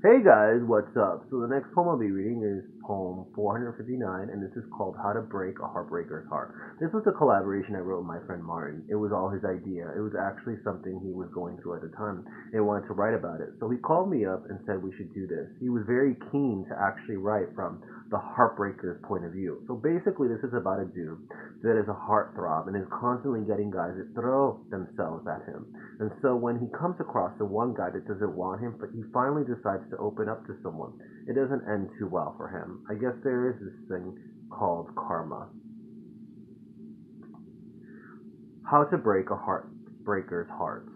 Hey guys, what's up? So the next poem I'll be reading is poem 459, and this is called How to Break a Heartbreaker's Heart. This was a collaboration I wrote with my friend Martin. It was all his idea. It was actually something he was going through at the time and wanted to write about it. So he called me up and said we should do this. He was very keen to actually write from the heartbreaker's point of view. So basically this is about a dude that is a heartthrob and is constantly getting guys that throw themselves at him. And so when he comes across the one guy that doesn't want him, but he finally decides to open up to someone, it doesn't end too well for him. I guess there is this thing called karma. How to break a heartbreaker's heart.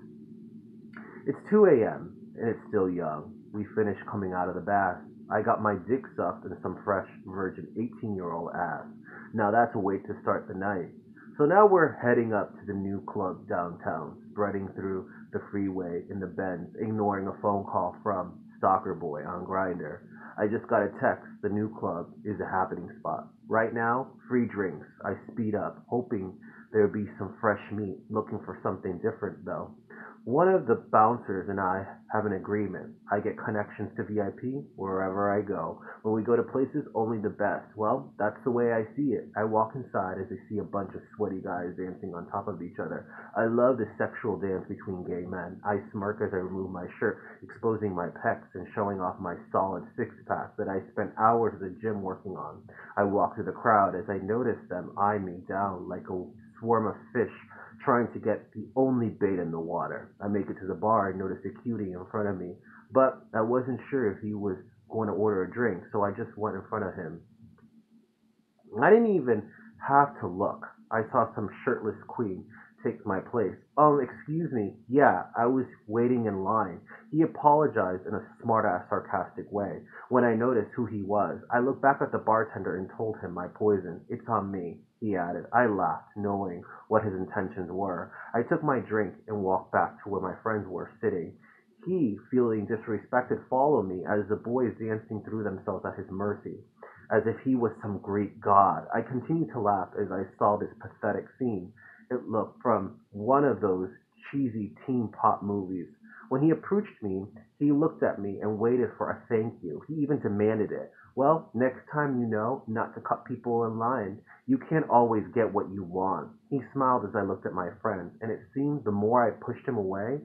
It's 2 a.m. and it's still young. We finished coming out of the bath. I got my dick sucked in some fresh virgin 18-year-old ass. Now that's a way to start the night. So now we're heading up to the new club downtown, spreading through the freeway in the Benz, ignoring a phone call from Stalker Boy on Grinder. I just got a text. The new club is a happening spot. Right now, free drinks. I speed up, hoping there'll be some fresh meat, looking for something different though. One of the bouncers and I have an agreement. I get connections to VIP wherever I go. When we go to places, only the best. Well, that's the way I see it. I walk inside as I see a bunch of sweaty guys dancing on top of each other. I love the sexual dance between gay men. I smirk as I remove my shirt, exposing my pecs and showing off my solid six-pack that I spent hours at the gym working on. I walk through the crowd as I notice them eye me down like a swarm of fish trying to get the only bait in the water. I make it to the bar and notice a cutie in front of me, but I wasn't sure if he was going to order a drink, so I just went in front of him. I didn't even have to look. I saw some shirtless queen take my place. Excuse me. Yeah, I was waiting in line. He apologized in a smart-ass sarcastic way. When I noticed who he was, I looked back at the bartender and told him my poison. It's on me, he added. I laughed, knowing what his intentions were. I took my drink and walked back to where my friends were sitting. He, feeling disrespected, followed me as the boys dancing threw themselves at his mercy, as if he was some great god. I continued to laugh as I saw this pathetic scene. It looked from one of those cheesy teen pop movies. When he approached me, he looked at me and waited for a thank you. He even demanded it. Well, next time you know not to cut people in line. You can't always get what you want. He smiled as I looked at my friends, and it seemed the more I pushed him away,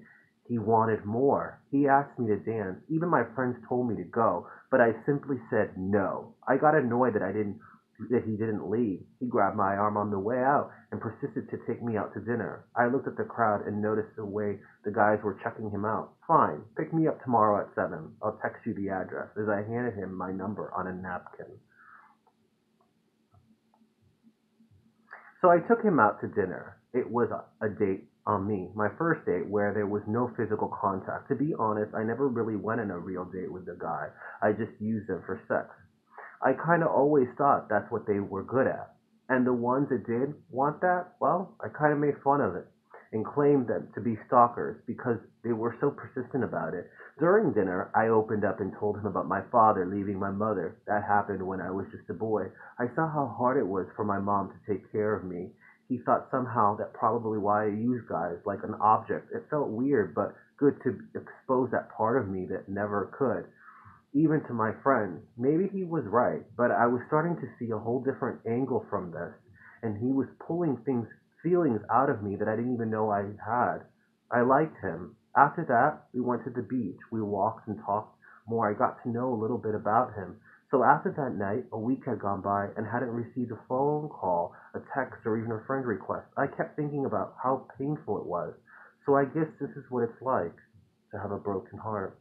he wanted more. He asked me to dance. Even my friends told me to go, but I simply said no. I got annoyed that he didn't leave. He grabbed my arm on the way out and persisted to take me out to dinner. I looked at the crowd and noticed the way the guys were checking him out. Fine, pick me up tomorrow at 7. I'll text you the address, as I handed him my number on a napkin. So I took him out to dinner. It was a date on me, my first date where there was no physical contact. To be honest, I never really went on a real date with the guy. I just used him for sex. I kind of always thought that's what they were good at. And the ones that did want that, well, I kind of made fun of it and claimed them to be stalkers because they were so persistent about it. During dinner, I opened up and told him about my father leaving my mother. That happened when I was just a boy. I saw how hard it was for my mom to take care of me. He thought somehow that probably why I used guys like an object. It felt weird, but good to expose that part of me that never could even to my friends. Maybe he was right, but I was starting to see a whole different angle from this, and he was pulling feelings out of me that I didn't even know I had. I liked him. After that, we went to the beach. We walked and talked more. I got to know a little bit about him. So after that night, a week had gone by and hadn't received a phone call, a text, or even a friend request. I kept thinking about how painful it was. So I guess this is what it's like to have a broken heart.